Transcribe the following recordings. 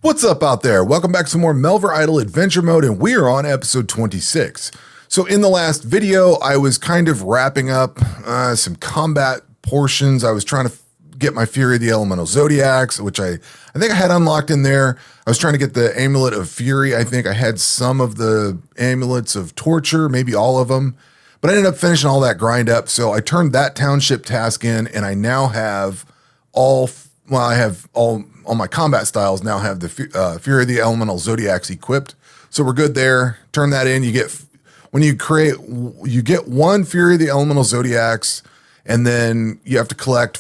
What's up out there? Welcome back to some more Melvor Idle Adventure mode, and we are on episode 26. So in the last video, I was kind of wrapping up some combat portions. I was trying to get my Fury of the Elemental Zodiacs, which I think I had unlocked in there. I was trying to get the Amulet of Fury. I think I had some of the Amulets of Torture, maybe all of them. But I ended up finishing all that grind up, so I turned that Township task in, and I now have all my combat styles now have the Fury of the Elemental Zodiacs equipped. So we're good there. Turn that in. You get one Fury of the Elemental Zodiacs, and then you have to collect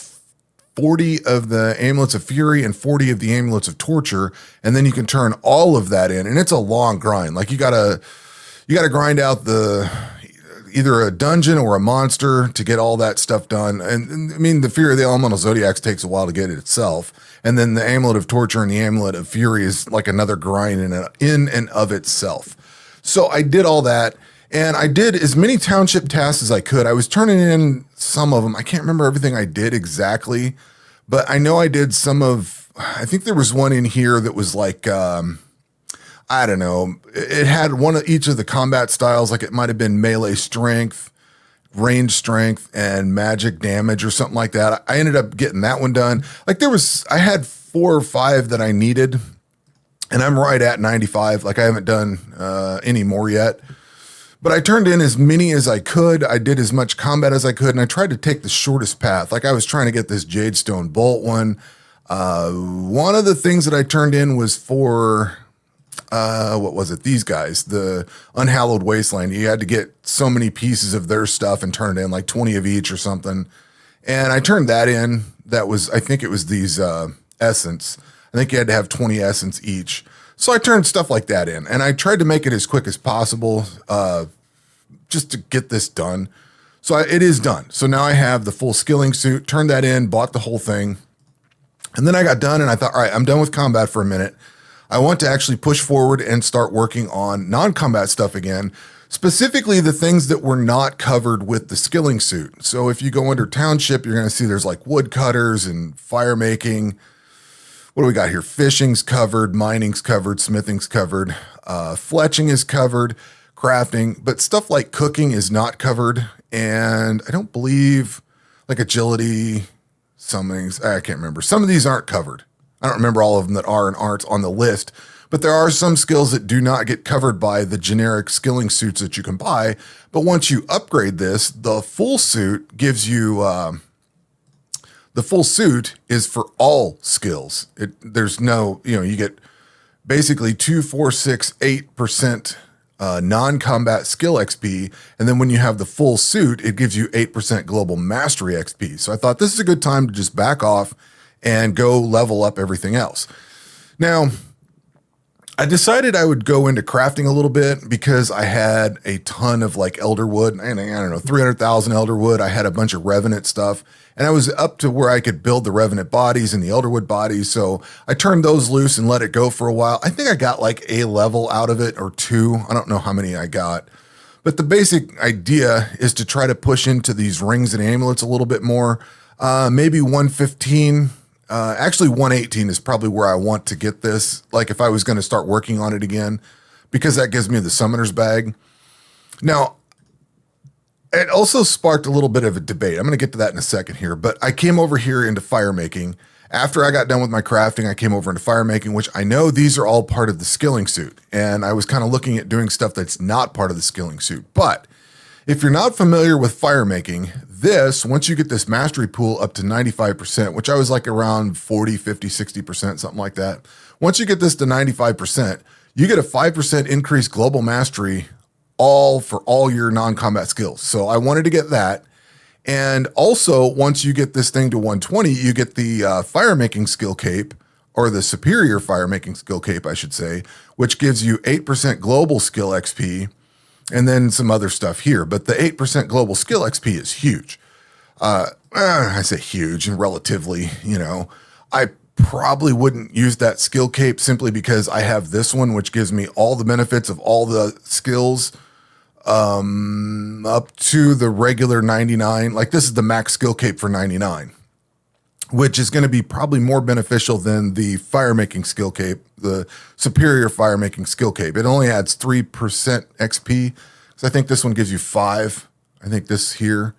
40 of the Amulets of Fury and 40 of the Amulets of Torture, and then you can turn all of that in. And it's a long grind. Like you gotta grind out either a dungeon or a monster to get all that stuff done. And I mean, the Fury of the Elemental Zodiacs takes a while to get it itself. And then the Amulet of Torture and the Amulet of Fury is like another grind in and of itself. So I did all that, and I did as many Township tasks as I could. I was turning in some of them. I can't remember everything I did exactly, but I know I did I think there was one in here that was like, I don't know. It had one of each of the combat styles. Like it might have been melee strength, range strength, and magic damage or something like that. I ended up getting that one done. Like I had 4 or 5 that I needed, and I'm right at 95. Like I haven't done any more yet, but I turned in as many as I could. I did as much combat as I could, and I tried to take the shortest path. Like I was trying to get this Jadestone Bolt one. One of the things that I turned in was for what was it? These guys, the Unhallowed Wasteland. You had to get so many pieces of their stuff and turn it in, like 20 of each or something. And I turned that in. I think it was these essence. I think you had to have 20 essence each. So I turned stuff like that in, and I tried to make it as quick as possible just to get this done. So it is done. So now I have the full skilling suit, turned that in, bought the whole thing. And then I got done, and I thought, all right, I'm done with combat for a minute. I want to actually push forward and start working on non-combat stuff again, specifically the things that were not covered with the skilling suit. So if you go under Township, you're going to see there's like woodcutters and fire making. What do we got here? Fishing's covered, mining's covered, smithing's covered, fletching is covered, crafting, but stuff like cooking is not covered. And I don't believe like agility, summonings, I can't remember. Some of these aren't covered. I don't remember all of them that are and aren't on the list, but there are some skills that do not get covered by the generic skilling suits that you can buy. But once you upgrade this, the full suit gives you, the full suit is for all skills. There's no, you get basically 2, 4, 6, 8% non-combat skill XP. And then when you have the full suit, it gives you 8% global mastery XP. So I thought this is a good time to just back off and go level up everything else. Now, I decided I would go into crafting a little bit because I had a ton of like elder wood, and I don't know, 300,000 elder wood. I had a bunch of revenant stuff, and I was up to where I could build the revenant bodies and the elderwood bodies. So I turned those loose and let it go for a while. I think I got like a level out of it or 2. I don't know how many I got, but the basic idea is to try to push into these rings and amulets a little bit more. Maybe 115. Actually 118 is probably where I want to get this. Like if I was going to start working on it again, because that gives me the summoner's bag. Now, it also sparked a little bit of a debate. I'm going to get to that in a second here, but I came over here into fire making. After I got done with my crafting, I came over into fire making, which I know these are all part of the skilling suit. And I was kind of looking at doing stuff that's not part of the skilling suit. But if you're not familiar with fire making, once you get this mastery pool up to 95%, which I was like around 40, 50, 60%, something like that. Once you get this to 95%, you get a 5% increased global mastery for all your non-combat skills. So I wanted to get that. And also, once you get this thing to 120, you get the fire making skill cape, or the superior fire making skill cape, I should say, which gives you 8% global skill XP. And then some other stuff here, but the 8% global skill XP is huge. I say huge and relatively, I probably wouldn't use that skill cape simply because I have this one, which gives me all the benefits of all the skills up to the regular 99. Like this is the max skill cape for 99. which is going to be probably more beneficial than the fire making skill cape, the superior fire making skill cape. It only adds 3% XP. So I think this one gives you 5. I think this here.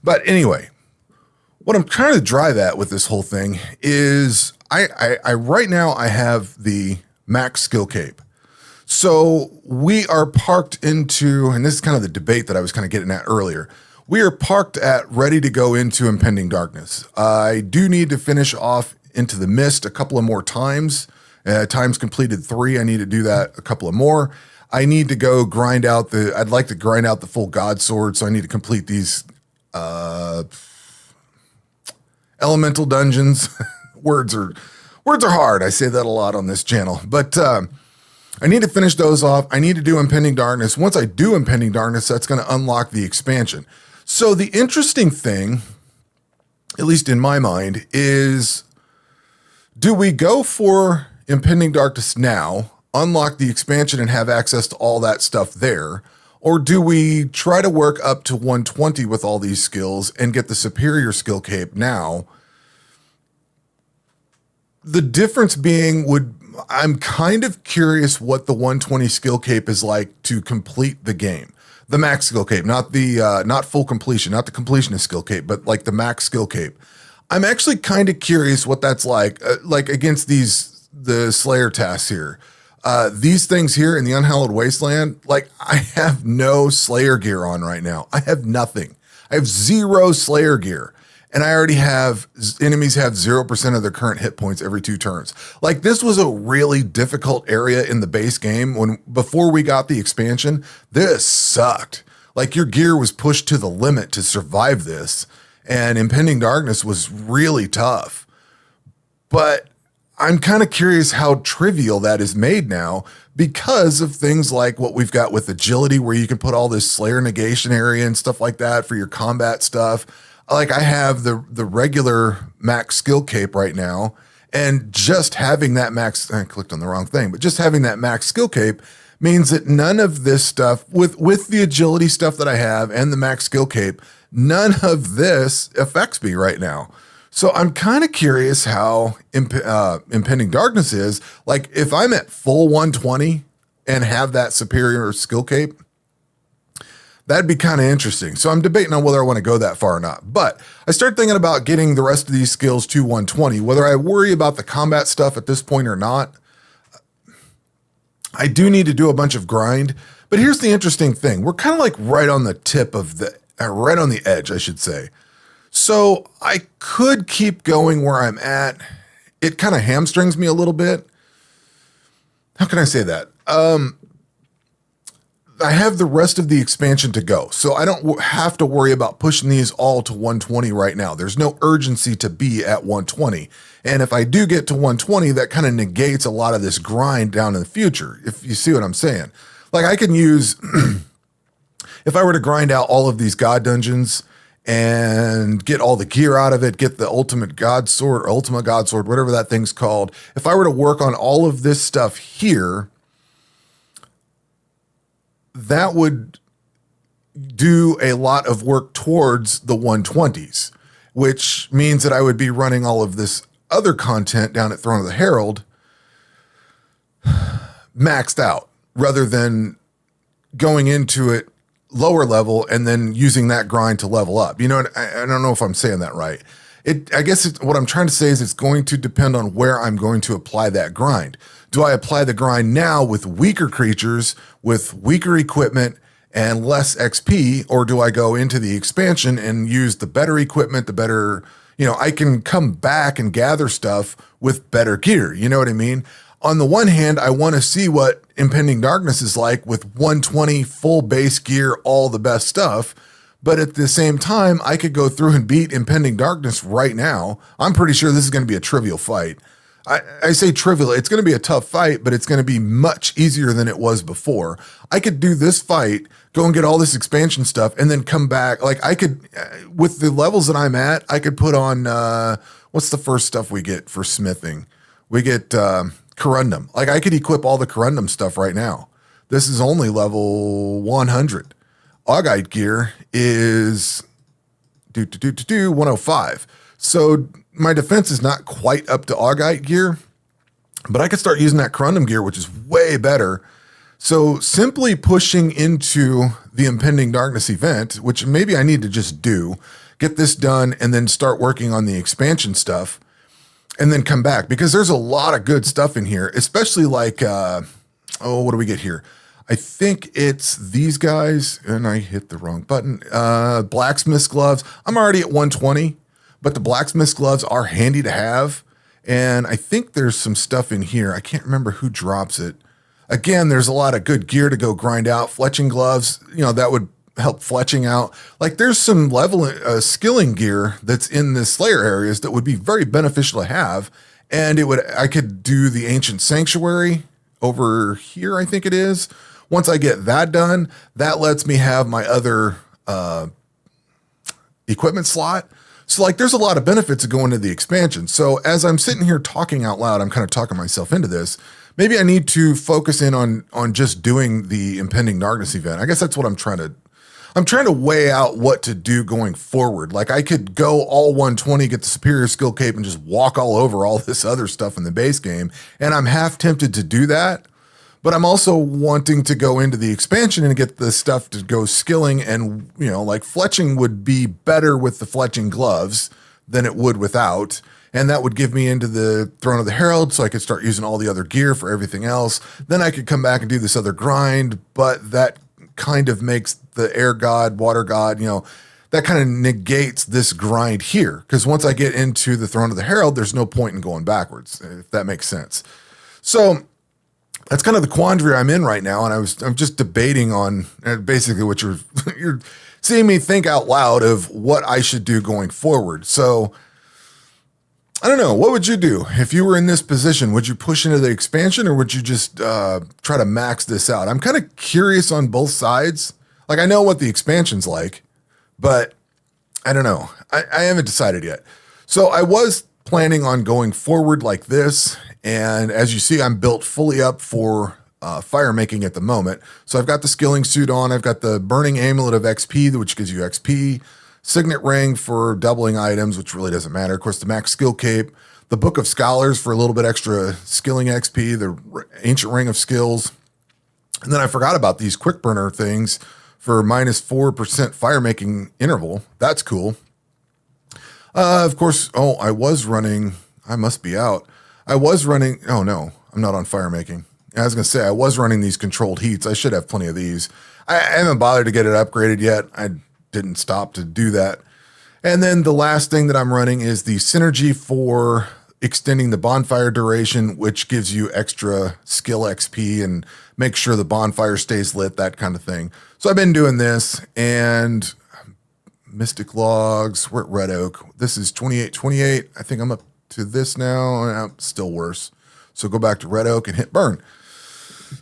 But anyway, what I'm trying to drive at with this whole thing is I right now I have the max skill cape. So we are parked into, and this is kind of the debate that I was kind of getting at earlier. We are parked at ready to go into Impending Darkness. I do need to finish off Into the Mist a couple of more times. Times completed 3. I need to do that a couple of more. I need to go grind out I'd like to grind out the full God Sword. So I need to complete these elemental dungeons. Words are hard. I say that a lot on this channel, but I need to finish those off. I need to do Impending Darkness. Once I do Impending Darkness, that's going to unlock the expansion. So the interesting thing, at least in my mind, is do we go for Impending Darkness now, unlock the expansion and have access to all that stuff there? Or do we try to work up to 120 with all these skills and get the superior skill cape now? The difference being I'm kind of curious what the 120 skill cape is like to complete the game. The max skill cape, not full completion, not the completionist skill cape, but like the max skill cape. I'm actually kind of curious what that's like against the Slayer tasks here. These things here in the Unhallowed Wasteland, like I have no Slayer gear on right now. I have nothing. I have 0 Slayer gear. And I already have, enemies have 0% of their current hit points every 2 turns. Like this was a really difficult area in the base game before we got the expansion. This sucked. Like your gear was pushed to the limit to survive this. And Impending Darkness was really tough. But I'm kind of curious how trivial that is made now because of things like what we've got with agility, where you can put all this Slayer negation area and stuff like that for your combat stuff. Like I have the regular max skill cape right now, and just having that max, I clicked on the wrong thing, but just having that max skill cape means that none of this stuff with the agility stuff that I have and the max skill cape, none of this affects me right now. So I'm kind of curious how Impending Darkness is. Like if I'm at full 120 and have that superior skill cape, that'd be kind of interesting. So I'm debating on whether I want to go that far or not. But I start thinking about getting the rest of these skills to 120, whether I worry about the combat stuff at this point or not. I do need to do a bunch of grind. But here's the interesting thing. We're kind of like right on the tip of right on the edge, I should say. So I could keep going where I'm at. It kind of hamstrings me a little bit. How can I say that? I have the rest of the expansion to go, so I don't have to worry about pushing these all to 120 right now. There's no urgency to be at 120. And if I do get to 120, that kind of negates a lot of this grind down in the future, if you see what I'm saying. Like I can use, if I were to grind out all of these God dungeons and get all the gear out of it, get the ultimate God Sword or Ultima God Sword, whatever that thing's called. If I were to work on all of this stuff here, that would do a lot of work towards the 120s, which means that I would be running all of this other content down at Throne of the Herald maxed out rather than going into it lower level and then using that grind to level up. You know, I don't know if I'm saying that right. I guess what I'm trying to say is it's going to depend on where I'm going to apply that grind. Do I apply the grind now with weaker creatures, with weaker equipment, and less XP, or do I go into the expansion and use the better equipment, the better, I can come back and gather stuff with better gear. You know what I mean? On the one hand, I want to see what Impending Darkness is like with 120 full base gear, all the best stuff. But at the same time, I could go through and beat Impending Darkness right now. I'm pretty sure this is going to be a trivial fight. I say trivial, it's going to be a tough fight, but it's going to be much easier than it was before. I could do this fight, go and get all this expansion stuff, and then come back. Like I could, with the levels that I'm at, I could put on, what's the first stuff we get for smithing? We get Corundum. Like I could equip all the Corundum stuff right now. This is only level 100. Augite gear is 105. So my defense is not quite up to Augite gear, but I could start using that Corundum gear, which is way better. So simply pushing into the impending darkness event, which maybe I need to just do, get this done, and then start working on the expansion stuff, and then come back, because there's a lot of good stuff in here, especially like, what do we get here? I think it's these guys, and I hit the wrong button. Blacksmith's gloves. I'm already at 120, but the blacksmith's gloves are handy to have. And I think there's some stuff in here. I can't remember who drops it. Again, there's a lot of good gear to go grind out. Fletching gloves, that would help fletching out. Like there's some skilling gear that's in the Slayer areas that would be very beneficial to have. And I could do the Ancient Sanctuary over here, I think it is. Once I get that done, that lets me have my other equipment slot. So like there's a lot of benefits of going to the expansion. So as I'm sitting here talking out loud, I'm kind of talking myself into this. Maybe I need to focus in on just doing the impending darkness event. I guess that's what I'm trying to weigh out what to do going forward. Like I could go all 120, get the superior skill cape, and just walk all over all this other stuff in the base game. And I'm half tempted to do that. But I'm also wanting to go into the expansion and get the stuff to go skilling, and, like fletching would be better with the fletching gloves than it would without. And that would give me into the Throne of the Herald, so I could start using all the other gear for everything else. Then I could come back and do this other grind, but that kind of makes the air god, water god, that kind of negates this grind here. Because once I get into the Throne of the Herald, there's no point in going backwards, if that makes sense. So that's kind of the quandary I'm in right now, and I'm just debating on basically what you're seeing me think out loud of what I should do going forward. So I don't know. What would you do if you were in this position? Would you push into the expansion, or would you just try to max this out? I'm kind of curious on both sides. Like I know what the expansion's like, but I don't know. I haven't decided yet. So I was planning on going forward like this. And as you see, I'm built fully up for fire making at the moment. So I've got the skilling suit on. I've got the burning amulet of XP, which gives you XP. Signet ring for doubling items, which really doesn't matter. Of course, the max skill cape. The Book of Scholars for a little bit extra skilling XP. The ancient ring of skills. And then I forgot about these quick burner things for minus 4% fire making interval. That's cool. Of course, I was running. I must be out. I was running. Oh, no, I'm not on fire making. I was going to say I was running these controlled heats. I should have plenty of these. I haven't bothered to get it upgraded yet. I didn't stop to do that. And then the last thing that I'm running is the synergy for extending the bonfire duration, which gives you extra skill XP and make sure the bonfire stays lit, that kind of thing. So I've been doing this, and Mystic Logs, we're at Red Oak. This is 2828. I think I'm up to this now. Still worse. So go back to Red Oak and hit burn.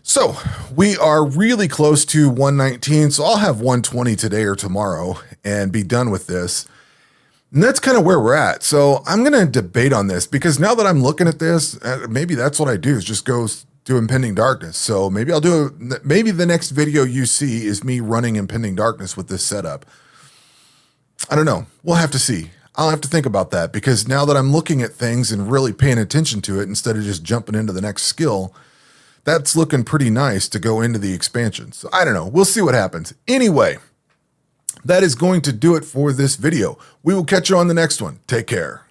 So we are really close to 119. So I'll have 120 today or tomorrow and be done with this. And that's kind of where we're at. So I'm going to debate on this, because now that I'm looking at this, maybe that's what I do, is just go do Impending Darkness. So maybe maybe the next video you see is me running Impending Darkness with this setup. I don't know. We'll have to see. I'll have to think about that, because now that I'm looking at things and really paying attention to it instead of just jumping into the next skill, that's looking pretty nice to go into the expansion. So I don't know. We'll see what happens. Anyway, that is going to do it for this video. We will catch you on the next one. Take care.